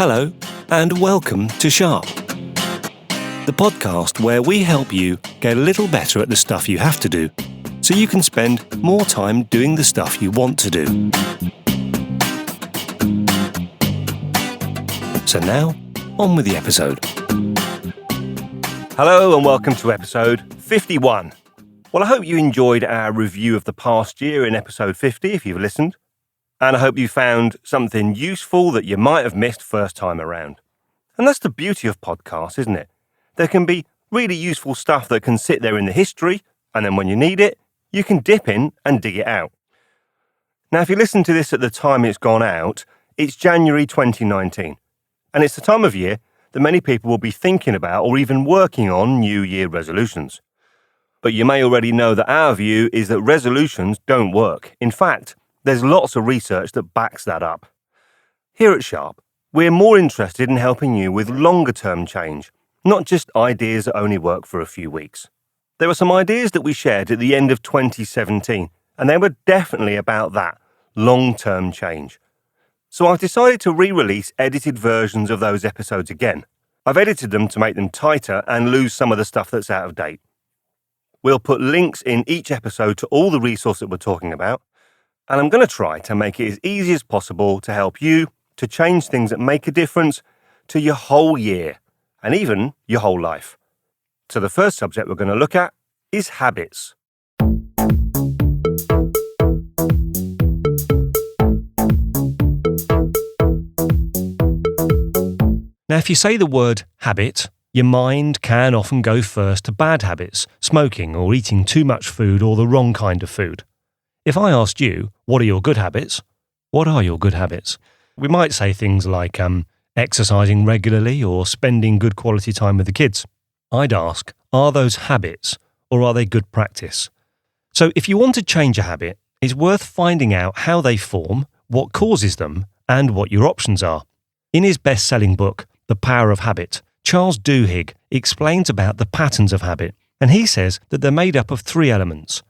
Hello, and welcome to Sharp, the podcast where we help you get a little better at the stuff you have to do, so you can spend more time doing the stuff you want to do. So now, on with the episode. Hello and welcome to episode 51. Well, I hope you enjoyed our review of the past year in episode 50, if you've listened. And I hope you found something useful that you might have missed first time around. And that's the beauty of podcasts, isn't it? There can be really useful stuff that can sit there in the history, and then when you need it, you can dip in and dig it out. Now, if you listen to this at the time it's gone out, it's January 2019. And it's the time of year that many people will be thinking about or even working on New Year resolutions. But you may already know that our view is that resolutions don't work. In fact, there's lots of research that backs that up. Here at Sharp, we're more interested in helping you with longer-term change, not just ideas that only work for a few weeks. There were some ideas that we shared at the end of 2017, and they were definitely about that, long-term change. So I've decided to re-release edited versions of those episodes again. I've edited them to make them tighter and lose some of the stuff that's out of date. We'll put links in each episode to all the resources that we're talking about, and I'm going to try to make it as easy as possible to help you to change things that make a difference to your whole year and even your whole life. So the first subject we're going to look at is habits. Now, if you say the word habit, your mind can often go first to bad habits, smoking or eating too much food or the wrong kind of food. If I asked you, what are your good habits? What are your good habits? We might say things like exercising regularly or spending good quality time with the kids. I'd ask, are those habits or are they good practice? So if you want to change a habit, it's worth finding out how they form, what causes them, and what your options are. In his best-selling book, The Power of Habit, Charles Duhigg explains about the patterns of habit, and he says that they're made up of three elements: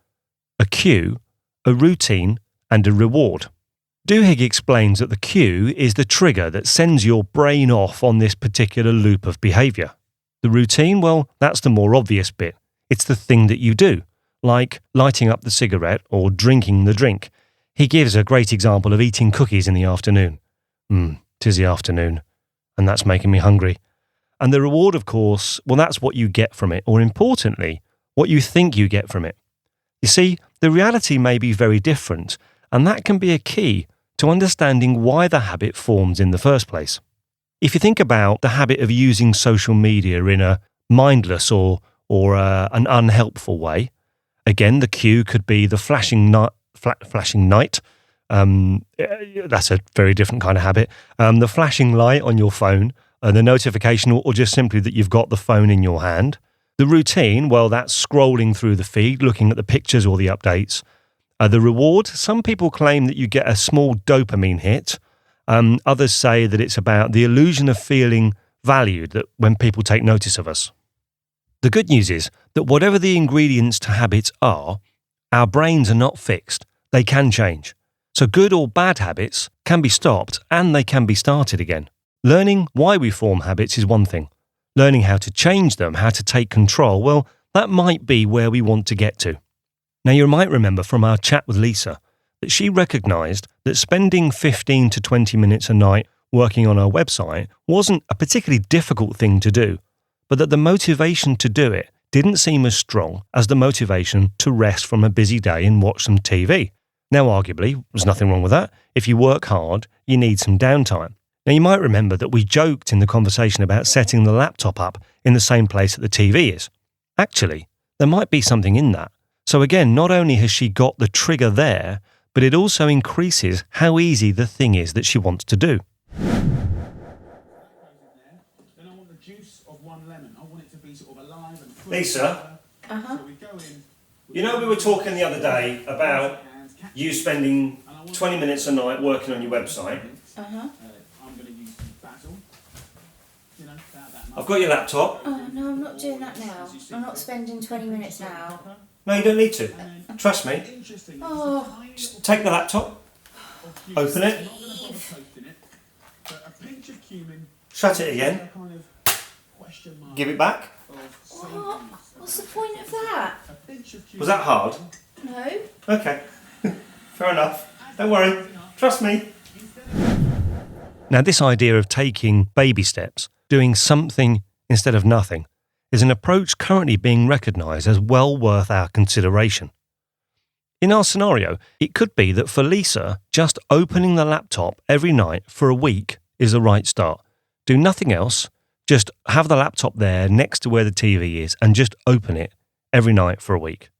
a cue, a routine, and a reward. Duhigg explains that the cue is the trigger that sends your brain off on this particular loop of behaviour. The routine, well, that's the more obvious bit. It's the thing that you do, like lighting up the cigarette or drinking the drink. He gives a great example of eating cookies in the afternoon. 'Tis the afternoon, and that's making me hungry. And the reward, of course, well, that's what you get from it, or importantly, what you think you get from it. You see, the reality may be very different, and that can be a key to understanding why the habit forms in the first place. If you think about the habit of using social media in a mindless or an unhelpful way, again, the cue could be the flashing light. That's a very different kind of habit. The flashing light on your phone, the notification, or just simply that you've got the phone in your hand. The routine, well, that's scrolling through the feed, looking at the pictures or the updates. The reward, some people claim that you get a small dopamine hit. Others say that it's about the illusion of feeling valued, that when people take notice of us. The good news is that whatever the ingredients to habits are, our brains are not fixed. They can change. So good or bad habits can be stopped and they can be started again. Learning why we form habits is one thing. Learning how to change them, how to take control, well, that might be where we want to get to. Now, you might remember from our chat with Lisa that she recognised that spending 15 to 20 minutes a night working on her website wasn't a particularly difficult thing to do, but that the motivation to do it didn't seem as strong as the motivation to rest from a busy day and watch some TV. Now, arguably, there's nothing wrong with that. If you work hard, you need some downtime. Now, you might remember that we joked in the conversation about setting the laptop up in the same place that the TV is. Actually, there might be something in that. So again, not only has she got the trigger there, but it also increases how easy the thing is that she wants to do. Then I want the juice of one lemon. I want it to be sort of alive and full. Lisa, So we go in. you know we were talking the other day about you spending 20 minutes a night working on your website. I'm going to use some basil. You know, about that much. I've got your laptop. Oh, no, I'm not doing that now. I'm not spending 20 minutes now. No, you don't need to. Trust me. Oh, Just take the laptop, open it, pinch of cumin. Shut it again. A kind of question mark. Give it back. What? What's the point of that? A pinch of cumin. Was that hard? No. Okay. Fair enough. Don't worry. Trust me. Now, this idea of taking baby steps, doing something instead of nothing, is an approach currently being recognised as well worth our consideration. In our scenario, it could be that for Lisa, just opening the laptop every night for a week is the right start. Do nothing else, just have the laptop there next to where the TV is and just open it every night for a week.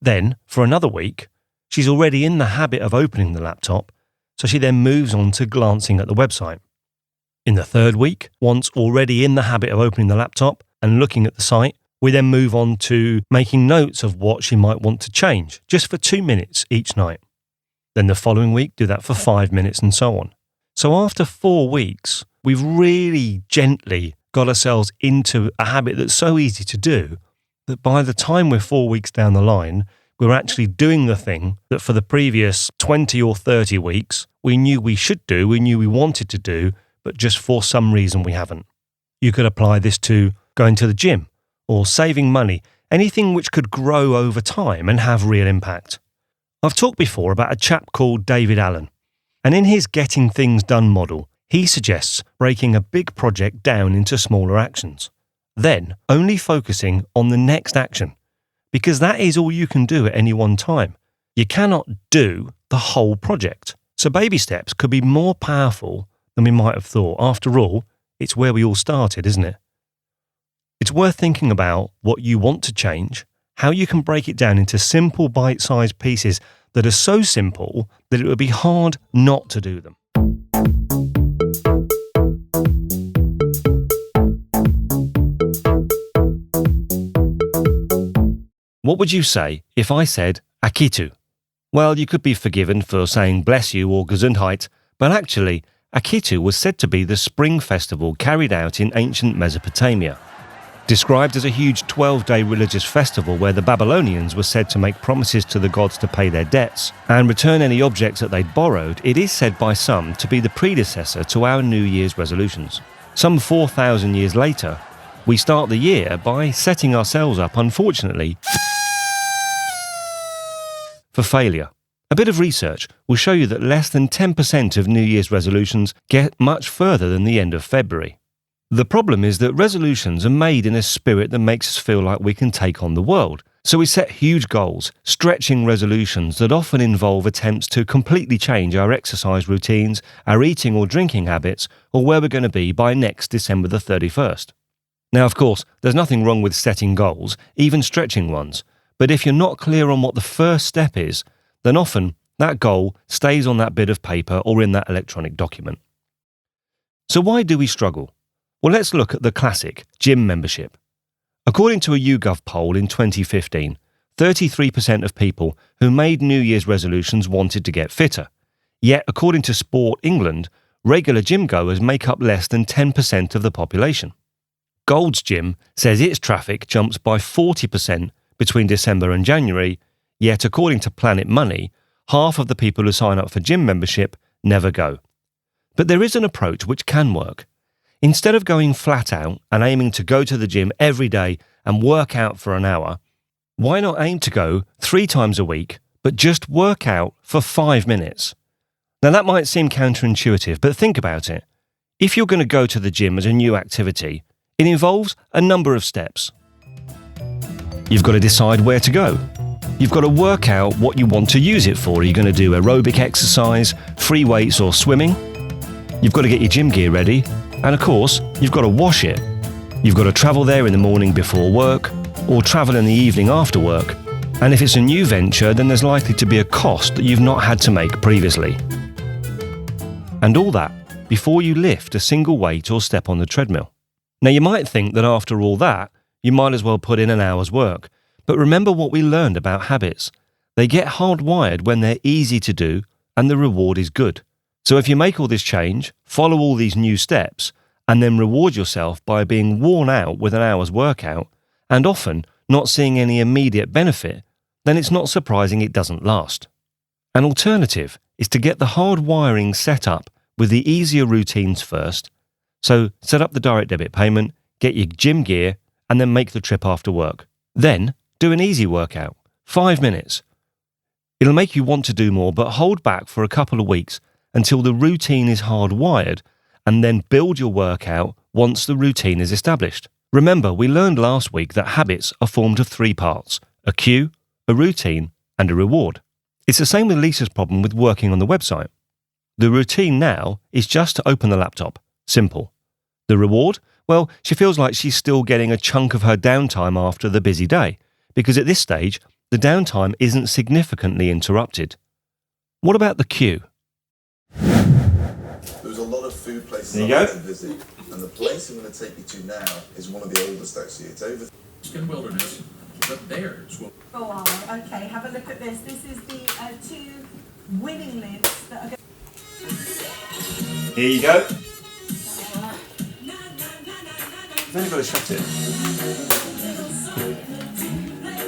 Then, for another week, she's already in the habit of opening the laptop, so she then moves on to glancing at the website. In the third week, once already in the habit of opening the laptop and looking at the site, we then move on to making notes of what she might want to change, just for 2 minutes each night. Then the following week, do that for 5 minutes and so on. So after 4 weeks, we've really gently got ourselves into a habit that's so easy to do that by the time we're 4 weeks down the line, we're actually doing the thing that for the previous 20 or 30 weeks, we knew we should do, we knew we wanted to do, but just for some reason we haven't. You could apply this to going to the gym or saving money, anything which could grow over time and have real impact. I've talked before about a chap called David Allen, and in his Getting Things Done model, he suggests breaking a big project down into smaller actions, then only focusing on the next action, because that is all you can do at any one time. You cannot do the whole project. So baby steps could be more powerful than we might have thought. After all, it's where we all started, isn't it? It's worth thinking about what you want to change, how you can break it down into simple bite-sized pieces that are so simple that it would be hard not to do them. What would you say if I said Akitu? Well, you could be forgiven for saying bless you or Gesundheit, but actually, Akitu was said to be the spring festival carried out in ancient Mesopotamia. Described as a huge 12-day religious festival where the Babylonians were said to make promises to the gods to pay their debts and return any objects that they'd borrowed, it is said by some to be the predecessor to our New Year's resolutions. Some 4,000 years later, we start the year by setting ourselves up, unfortunately, for failure. A bit of research will show you that less than 10% of New Year's resolutions get much further than the end of February. The problem is that resolutions are made in a spirit that makes us feel like we can take on the world. So we set huge goals, stretching resolutions that often involve attempts to completely change our exercise routines, our eating or drinking habits, or where we're going to be by next December the 31st. Now, of course, there's nothing wrong with setting goals, even stretching ones. But if you're not clear on what the first step is, then often that goal stays on that bit of paper or in that electronic document. So why do we struggle? Well, let's look at the classic gym membership. According to a YouGov poll in 2015, 33% of people who made New Year's resolutions wanted to get fitter. Yet, according to Sport England, regular gym goers make up less than 10% of the population. Gold's Gym says its traffic jumps by 40% between December and January, yet according to Planet Money, half of the people who sign up for gym membership never go. But there is an approach which can work. Instead of going flat out and aiming to go to the gym every day and work out for an hour, why not aim to go 3 times a week, but just work out for 5 minutes? Now that might seem counterintuitive, but think about it. If you're going to go to the gym as a new activity, it involves a number of steps. You've got to decide where to go. You've got to work out what you want to use it for. Are you going to do aerobic exercise, free weights or swimming? You've got to get your gym gear ready. And of course, you've got to wash it. You've got to travel there in the morning before work, or travel in the evening after work. And if it's a new venture, then there's likely to be a cost that you've not had to make previously. And all that before you lift a single weight or step on the treadmill. Now you might think that after all that, you might as well put in an hour's work. But remember what we learned about habits. They get hardwired when they're easy to do and the reward is good. So if you make all this change, follow all these new steps, and then reward yourself by being worn out with an hour's workout, and often not seeing any immediate benefit, then it's not surprising it doesn't last. An alternative is to get the hard wiring set up with the easier routines first, So set up the direct debit payment, get your gym gear, and then make the trip after work. Then do an easy workout, 5 minutes. It'll make you want to do more, but hold back for a couple of weeks until the routine is hardwired, and then build your workout once the routine is established. Remember, we learned last week that habits are formed of 3 parts: a cue, a routine, and a reward. It's the same with Lisa's problem with working on the website. The routine now is just to open the laptop. Simple. The reward? Well, she feels like she's still getting a chunk of her downtime after the busy day, because at this stage, the downtime isn't significantly interrupted. What about the cue? There's a lot of food places There you I like go. to visit, and the place I'm going to take you to now is one of the oldest actually. It's over. Skin wilderness, but theirs will. Oh, wow. Okay, have a look at this. This is the 2 winning lids that are going. Here you go. You've only got to shut it.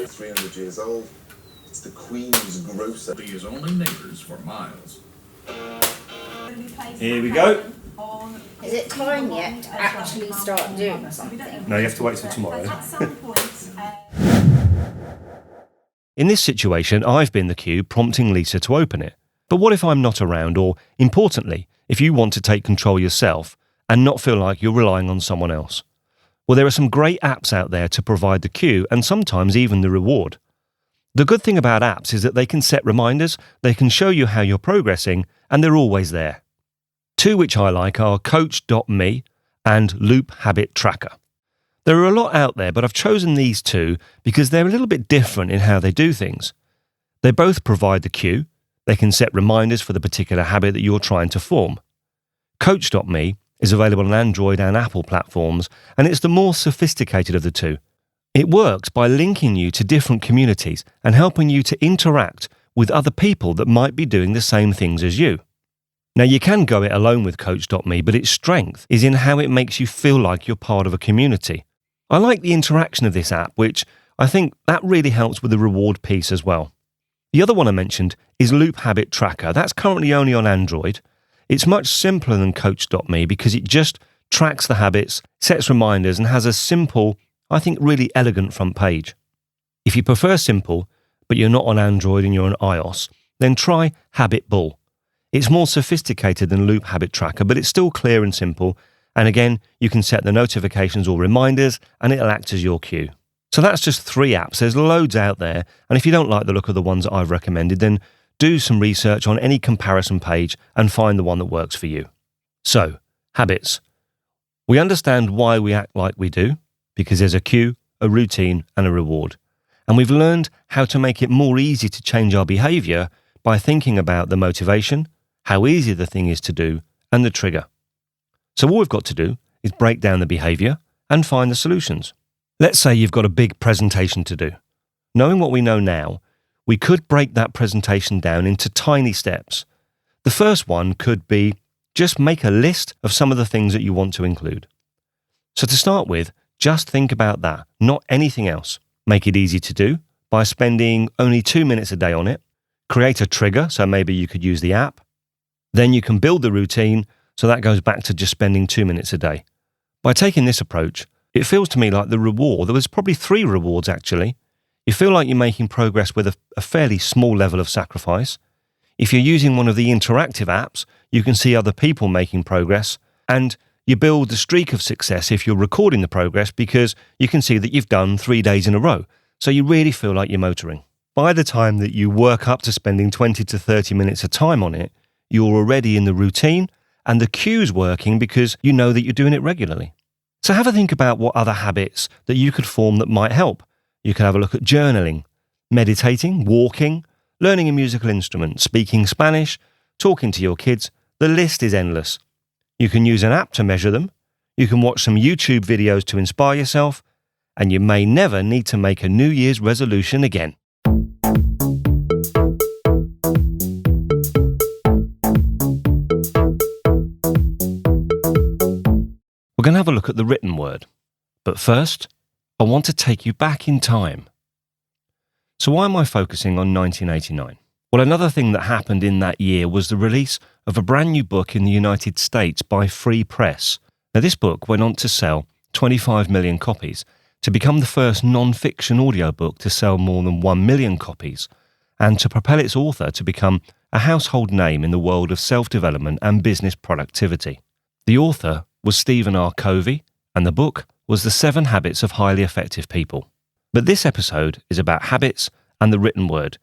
300 years old. It's the Queen's Grocer. Be his only neighbors for miles. Here we go. Is it time yet to actually start doing something? No, you have to wait till tomorrow. At some point, In this situation, I've been the cue prompting Lisa to open it. But what if I'm not around, or, importantly, if you want to take control yourself and not feel like you're relying on someone else? Well, there are some great apps out there to provide the cue and sometimes even the reward. The good thing about apps is that they can set reminders, they can show you how you're progressing, and they're always there. 2 which I like are Coach.me and Loop Habit Tracker. There are a lot out there, but I've chosen these 2 because they're a little bit different in how they do things. They both provide the cue. They can set reminders for the particular habit that you're trying to form. Coach.me is available on Android and Apple platforms, and it's the more sophisticated of the 2. It works by linking you to different communities and helping you to interact with other people that might be doing the same things as you. Now, you can go it alone with Coach.me, but its strength is in how it makes you feel like you're part of a community. I like the interaction of this app, which I think that really helps with the reward piece as well. The other one I mentioned is Loop Habit Tracker. That's currently only on Android. It's much simpler than Coach.me because it just tracks the habits, sets reminders, and has a simple, I think really elegant front page. If you prefer simple, but you're not on Android and you're on iOS, then try Habit Bull. It's more sophisticated than Loop Habit Tracker, but it's still clear and simple. And again, you can set the notifications or reminders, and it'll act as your cue. So that's just 3 apps. There's loads out there. And if you don't like the look of the ones that I've recommended, then do some research on any comparison page and find the one that works for you. So, habits. We understand why we act like we do, because there's a cue, a routine, and a reward. And we've learned how to make it more easy to change our behaviour by thinking about the motivation, how easy the thing is to do, and the trigger. So all we've got to do is break down the behaviour and find the solutions. Let's say you've got a big presentation to do. Knowing what we know now, we could break that presentation down into tiny steps. The first one could be just make a list of some of the things that you want to include. So to start with, just think about that, not anything else. Make it easy to do by spending only 2 minutes a day on it. Create a trigger, so maybe you could use the app. Then you can build the routine, so that goes back to just spending 2 minutes a day. By taking this approach, it feels to me like the reward, there was probably 3 rewards actually. You feel like you're making progress with a fairly small level of sacrifice. If you're using one of the interactive apps, you can see other people making progress, and you build the streak of success if you're recording the progress because you can see that you've done 3 days in a row. So you really feel like you're motoring. By the time that you work up to spending 20 to 30 minutes of time on it, you're already in the routine and the cue's working because you know that you're doing it regularly. So have a think about what other habits that you could form that might help. You can have a look at journaling, meditating, walking, learning a musical instrument, speaking Spanish, talking to your kids. The list is endless. You can use an app to measure them. You can watch some YouTube videos to inspire yourself. And you may never need to make a New Year's resolution again. We're going to have a look at the written word. But first, I want to take you back in time. So why am I focusing on 1989? Well, another thing that happened in that year was the release of a brand new book in the United States by Free Press. Now, this book went on to sell 25 million copies, to become the first non-fiction audiobook to sell more than 1 million copies, and to propel its author to become a household name in the world of self-development and business productivity. The author was Stephen R. Covey, and the book was The 7 Habits of Highly Effective People. But this episode is about habits and the written word,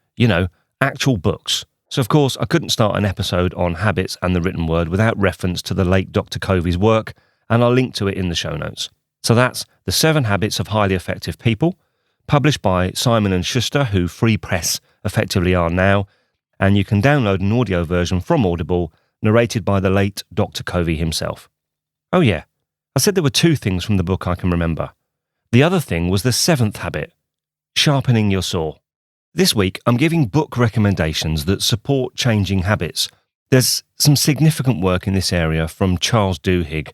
actual books. So, of course, I couldn't start an episode on habits and the written word without reference to the late Dr. Covey's work, and I'll link to it in the show notes. So that's The 7 Habits of Highly Effective People, published by Simon & Schuster, who Free Press effectively are now, and you can download an audio version from Audible, narrated by the late Dr. Covey himself. Oh yeah, I said there were 2 things from the book I can remember. The other thing was the 7th habit, sharpening your saw. This week, I'm giving book recommendations that support changing habits. There's some significant work in this area from Charles Duhigg,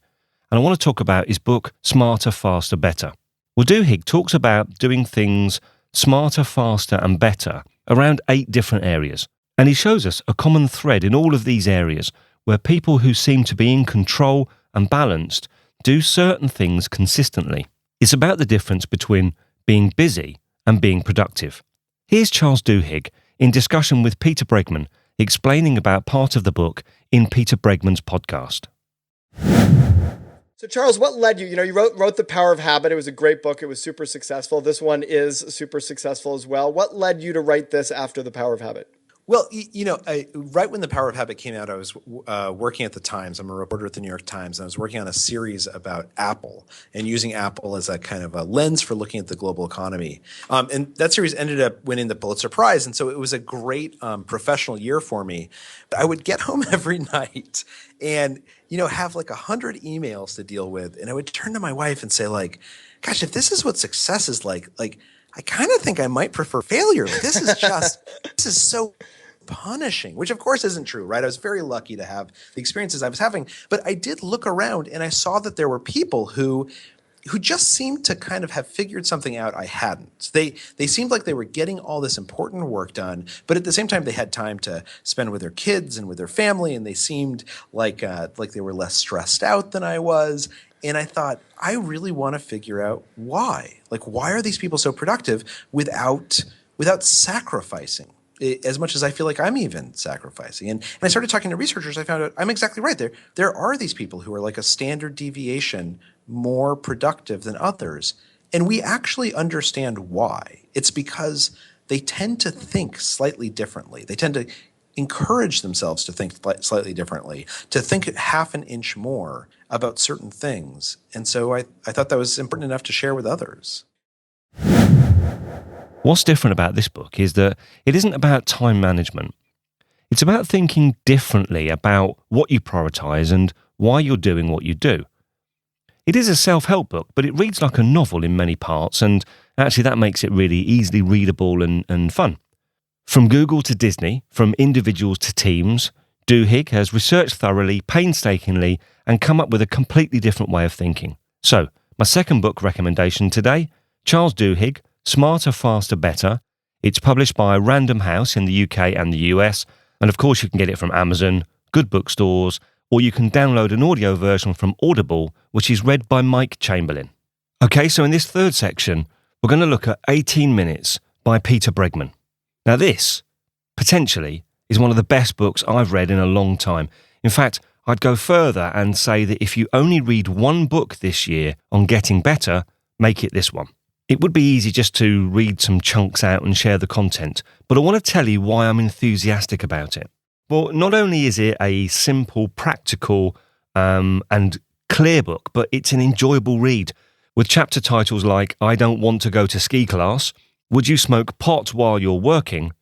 and I want to talk about his book, Smarter, Faster, Better. Well, Duhigg talks about doing things smarter, faster, and better around 8 different areas. And he shows us a common thread in all of these areas where people who seem to be in control and balanced do certain things consistently. It's about the difference between being busy and being productive. Here's Charles Duhigg in discussion with Peter Bregman, explaining about part of the book in Peter Bregman's podcast. So Charles, what led you? You wrote The Power of Habit. It was a great book. It was super successful. This one is super successful as well. What led you to write this after The Power of Habit? Well, right when The Power of Habit came out, I was working at the Times. I'm a reporter at the New York Times, and I was working on a series about Apple and using Apple as a kind of a lens for looking at the global economy. And that series ended up winning the Pulitzer Prize, and so it was a great professional year for me. But I would get home every night and have like 100 emails to deal with, and I would turn to my wife and say, gosh, if this is what success is like I kind of think I might prefer failure. This is so punishing, which of course isn't true, right? I was very lucky to have the experiences I was having, but I did look around and I saw that there were people who just seemed to kind of have figured something out I hadn't. They seemed like they were getting all this important work done, but at the same time they had time to spend with their kids and with their family, and they seemed like they were less stressed out than I was. And I thought, I really want to figure out why. Why are these people so productive without sacrificing as much as I feel like I'm even sacrificing? And I started talking to researchers. I found out I'm exactly right. There are these people who are like a standard deviation more productive than others. And we actually understand why. It's because they tend to think slightly differently. They tend to encourage themselves to think slightly differently, to think half an inch more about certain things. And so I thought that was important enough to share with others. What's different about this book is that it isn't about time management. It's about thinking differently about what you prioritize and why you're doing what you do. It is a self-help book, but it reads like a novel in many parts, and actually that makes it really easily readable and fun. From Google to Disney, from individuals to teams, Duhigg has researched thoroughly, painstakingly, and come up with a completely different way of thinking. So, my second book recommendation today, Charles Duhigg, Smarter, Faster, Better. It's published by Random House in the UK and the US, and of course you can get it from Amazon, good bookstores, or you can download an audio version from Audible, which is read by Mike Chamberlain. Okay, so in this third section, we're going to look at 18 Minutes by Peter Bregman. Now this, potentially, is one of the best books I've read in a long time. In fact, I'd go further and say that if you only read one book this year on getting better, make it this one. It would be easy just to read some chunks out and share the content, but I want to tell you why I'm enthusiastic about it. Well, not only is it a simple, practical, and clear book, but it's an enjoyable read, with chapter titles like I Don't Want to Go to Ski Class, Would You Smoke Pot While You're Working,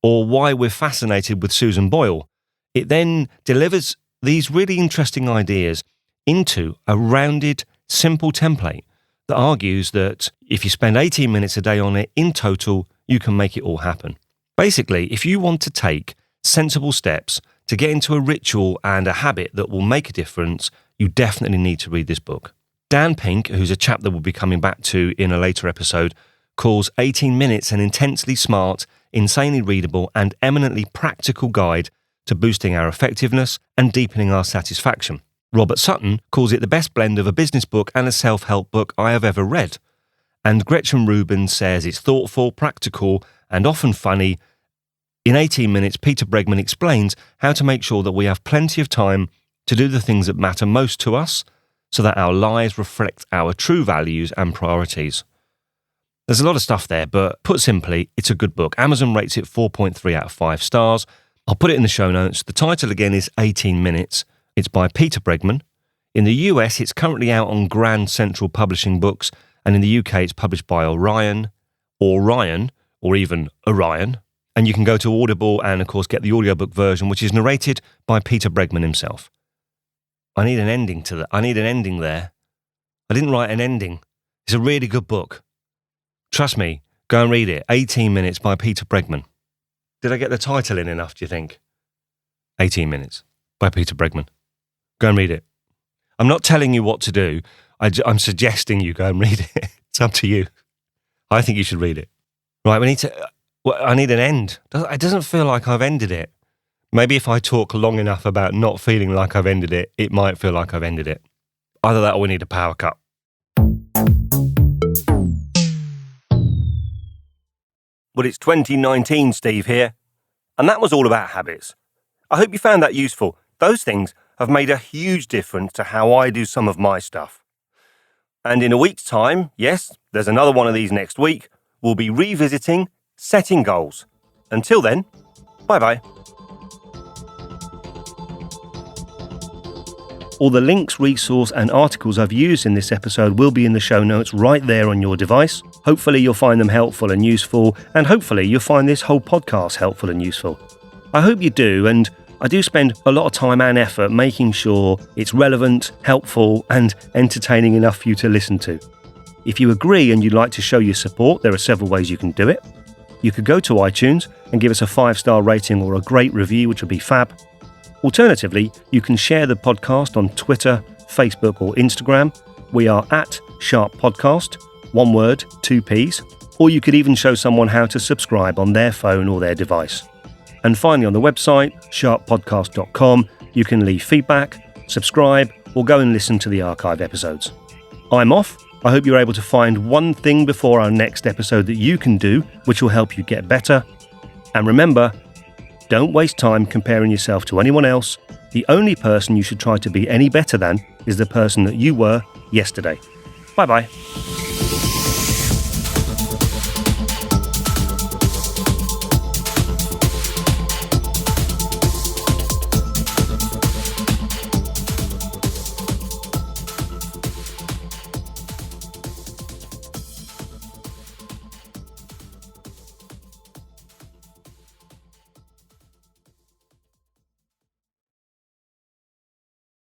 or Why We're Fascinated with Susan Boyle. It then delivers these really interesting ideas into a rounded, simple template that argues that if you spend 18 minutes a day on it in total, you can make it all happen. Basically, if you want to take sensible steps to get into a ritual and a habit that will make a difference, you definitely need to read this book. Dan Pink, who's a chap that we'll be coming back to in a later episode, calls 18 Minutes an intensely smart, insanely readable and eminently practical guide to boosting our effectiveness and deepening our satisfaction. Robert Sutton calls it the best blend of a business book and a self-help book I have ever read. And Gretchen Rubin says it's thoughtful, practical, and often funny. In 18 minutes, Peter Bregman explains how to make sure that we have plenty of time to do the things that matter most to us so that our lives reflect our true values and priorities. There's a lot of stuff there, but put simply, it's a good book. Amazon rates it 4.3 out of 5 stars. I'll put it in the show notes. The title again is 18 Minutes. It's by Peter Bregman. In the US, it's currently out on Grand Central Publishing Books, and in the UK, it's published by Orion, or even Orion. And you can go to Audible and, of course, get the audiobook version, which is narrated by Peter Bregman himself. I need an ending to that. I need an ending there. I didn't write an ending. It's a really good book. Trust me, go and read it. 18 Minutes by Peter Bregman. Did I get the title in enough, do you think? 18 Minutes by Peter Bregman. Go and read it. I'm not telling you what to do. I'm suggesting you go and read it. It's up to you. I think you should read it. Right, I need an end. It doesn't feel like I've ended it. Maybe if I talk long enough about not feeling like I've ended it, it might feel like I've ended it. Either that or we need a power cut. Well, it's 2019, Steve here, and that was all about habits. I hope you found that useful. Those things have made a huge difference to how I do some of my stuff. And in a week's time, yes, there's another one of these next week, we'll be revisiting setting goals. Until then, bye-bye. All the links, resource and articles I've used in this episode will be in the show notes right there on your device. Hopefully you'll find them helpful and useful, and hopefully you'll find this whole podcast helpful and useful. I hope you do, and I do spend a lot of time and effort making sure it's relevant, helpful and entertaining enough for you to listen to. If you agree and you'd like to show your support, there are several ways you can do it. You could go to iTunes and give us a 5-star rating or a great review, which would be fab. Alternatively, you can share the podcast on Twitter, Facebook or Instagram. We are at Sharp Podcast, one word, 2 Ps, or you could even show someone how to subscribe on their phone or their device. And finally, on the website, sharppodcast.com, you can leave feedback, subscribe, or go and listen to the archive episodes. I'm off. I hope you're able to find one thing before our next episode that you can do, which will help you get better. And remember, don't waste time comparing yourself to anyone else. The only person you should try to be any better than is the person that you were yesterday. Bye-bye.